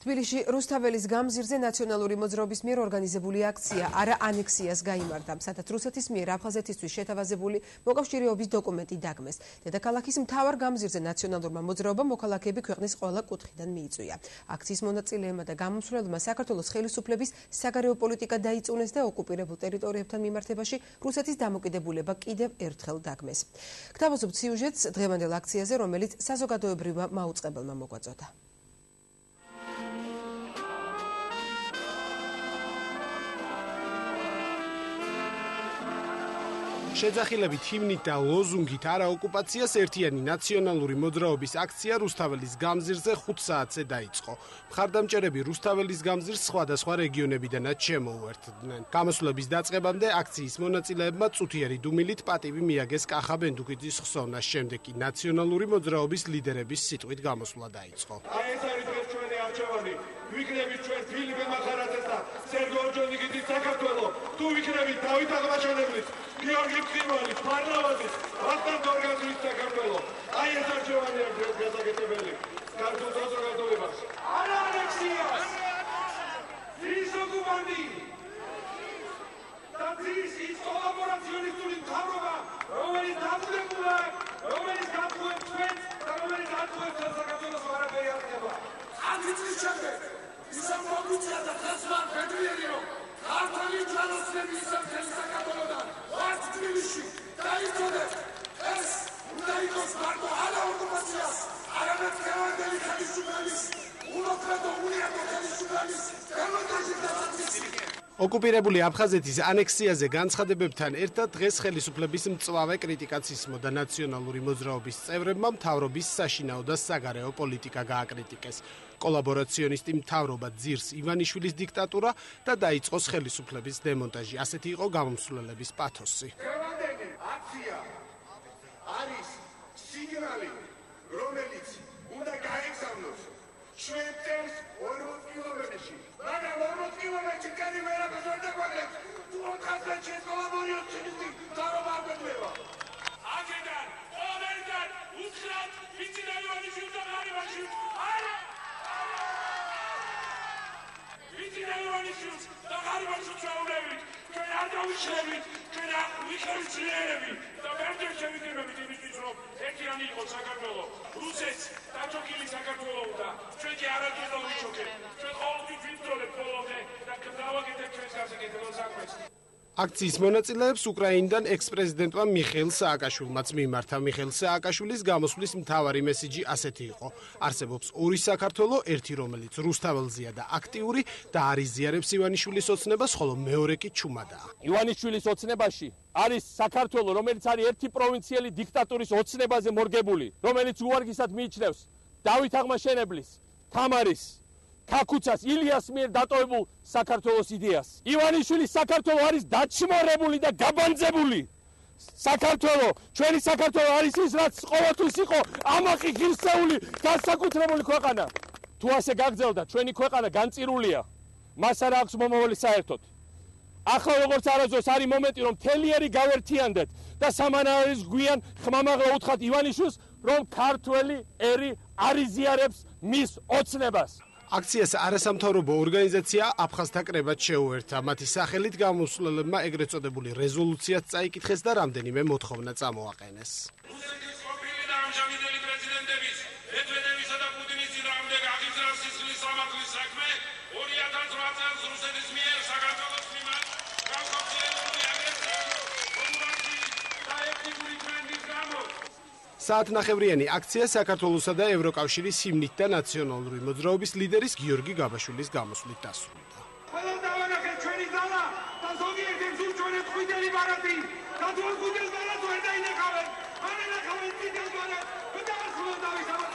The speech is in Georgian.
თბილისში რუსთაველის გამზირზე ნაციონალური მოძრაობის მიერ ორგანიზებული აქცია არა ანექსიას გაიმართა, სადაც რუსეთის მიერ აფხაზეთისთვის შეთავაზებული მოკავშირეობის დოკუმენტი დაგმეს. დედაქალაქის მთავარ გამზირზე ნაციონალურმა მოძრაობამ მოქალაქეები ქვეყნის ყველა კუთხიდან მიიწვია. აქციის მონაწილეებმა და გამომსვლელმა საქართველოს ხელისუფლების საგარეო პოლიტიკა დაიწუნეს და ოკუპირებულ ტერიტორიებთან მიმართებაში რუსეთის დამოკიდებულება კიდევ ერთხელ დაგმეს. გთავაზობთ სიუჟეტს დღევანდელ აქციაზე, რომელიც საზოგადოებრივმა მაუწყებელმა მოგვაწოდა. შეძახილებით ჰიმნით და ლოზუნგით არა ოკუპაციას ერთიანი ნაციონალური მოძრაობის აქცია რუსთაველის გამზირზე 5 საათზე დაიწყო. მხარდამჭერები რუსთაველის გამზირს სხვადასხვა რეგიონებიდანაც შემოუერთდნენ. გამოსვლების დაწყებამდე აქციის მონაწილეებმა წუთიერი დუმილით პატივი მიაგეს კახა ბენდუქიძის ხსოვნას, შემდეგ კი ნაციონალური მოძრაობის ლიდერების სიტყვით გამოსვლა დაიწყო. აი ეს არის დღეს ჩვენი არჩევანი. ვიქნებით ჩვენ ფილიპე მახარაძეს და სერგო ორჯონიკიძის საქართველო, თუ ვიქნებით დავით აღმაშენებლის, გიორგი ფხიმალის, ფარნავაზის, ვახტანგ გორგასლის საქართველო. აი ეს არჩევანია დღეს გასაკეთებელი. ქართულ საზოგადოებას. არა ანექსიას! ის ოკუპანტი! და ის კოლაბორაციონისტული მთავრობა, რომელიც დაბუდებულა, რომელიც გაფუებს ჩვენს და რომელიც აწუხებს საქართველოს არაფერი არ ხდება. ამით წლის შემდეგ ისე მოგვიწია და ხასვარ ფედრიერიო ქართული ჯანოსნების სამხედრო საქართველოდან ვართ თბილისში დაიწოდეთ ეს უნდა იყოს მარტო არა ოკუპაციას არამედ გერმანელი ხელისუფლების უმოქმედო უნიატო ხელისუფლების დემონტაჟის დასაწყისი. ოკუპირებული აფხაზეთის ანექსიაზე განცხადებებთან ერთად დღეს ხელისუფლების მწვავე კრიტიკაც ისმოდა ნაციონალური მოძრაობის წევრებმა მთავრობის საშინაო და საგარეო პოლიტიკა გააკრიტიკეს. კოლაბორაციონისტი მთავრობა ძირს ივანიშვილის დიქტატურა და დაიწყოს ხელისუფლების დემონტაჟი. ასეთი იყო გამომსვლელების პათოსი. დღევანდელი აქცია არის სიგნალი, რომელიც უნდა გაეგზავნოს ჩვენ წელს 40 კილომეტრში. მაგრამ 40 კილომეტრში კანი ვერაფერს ვერ დაგვაგებს. თუ აფხაზეთში კოლაბორაციონისტი მთავრობა არ გვეძლება. აქედან ყველგან უთხრათ ვიცი ივანიშვილს და ღარიბაშვილს. არა! ვიცი ივანიშვილს და ღარიბაშვილს ვაუბრებით. ჩვენ არ დავიშლებით, ჩვენ ვიქნებით ძლიერები და მერჯერ შევიკრიბებით იმისთვის, რომ ერთიანი იყოს საქართველო. რუსეთს დაჩოქილი საქართველო უნდა. ჩვენ კი არაფერს არ ვიჩოქებთ. ჩვენ ყოველთვის ვიბრძოლებთ ბოლომდე და გავაკეთებთ ჩვენს გასაკეთებელ საქმეს. აქციის მონაწილეებს უკრაინიდან ექს-პრეზიდენტმა მიხეილ სააკაშვილმაც მიმართა. მიხეილ სააკაშვილის გამოსვლის მთავარი მესიჯი ასეთი იყო: არსებობს ორი საქართველო, ერთი რომელიც რუსთაველზეა და აქტიური და არ იზიარებს ივანიშვილის ოცნებას, ხოლო მეორე კი ჩუმადაა. ივანიშვილის ოცნებაში არის საქართველო, რომელიც არის ერთი პროვინციელი დიქტატურის ოცნებაზე მორგებული, რომელიც უვარგისად მიიჩნევს დავით აღმაშენებლის, თამარის, ქაქუცას, ილიას მიერ დატოვებულ საქართველოს იდეას. ივანიშვილის საქართველო არის დაჩმორებული და გაბანძებული. საქართველო, ჩვენი საქართველო არის ის, რაც ყოველთვის იყო ამაყი ღირსეული, განსაკუთრებული ქვეყანა. თუ ასე გაგრძელდა, ჩვენი ქვეყანა განწირულია. მას არ აქვს მომავალი საერთოდ. ახლა როგორც არასდროს არის მომენტი, რომ თელიერი გავერთიანდეთ და სამანარის გვიან ხმამაღლა უთხრათ ივანიშვილს, რომ ქართველი ერი არ იზიარებს მის ოცნებას. აქციას არასამთავრობო ორგანიზაცია აფხაზთა კრებაც შეუერთა. მათი სახელით გამოსვლებმა ეგრეთ წოდებული რეზოლუციაც წაიკითხეს და რამდენიმე მოთხოვნა წამოაყენეს. რუსეთის ყოფილი და ამჟამინდელი პრეზიდენტების მედვედევისა და პუტინის წინააღმდეგ აღიძრავს სისხლის სამართლის საქმე 2008 წელს რუსეთის მიერ საქართველოს მიმართ განხორციელებული აგრესიული და ეთნიკური ტრენდის გამო. საათნახევრიანი აქცია საქართველოსა და ევროკავშირის ჰიმნით და ნაციონალური მოძრაობის ლიდერის გიორგი გაბაშვილის გამოსვლით დასრულდა. ყველას დავანახეთ ჩვენი ძალა და ზოგიერთი ჩვენებს ყვითელი ბარათი და თუ ყვითელ ბარათს ვერ დაინახავენ, არ ინახავენ ყვითელ ბარათს და დასრულდა ის ამას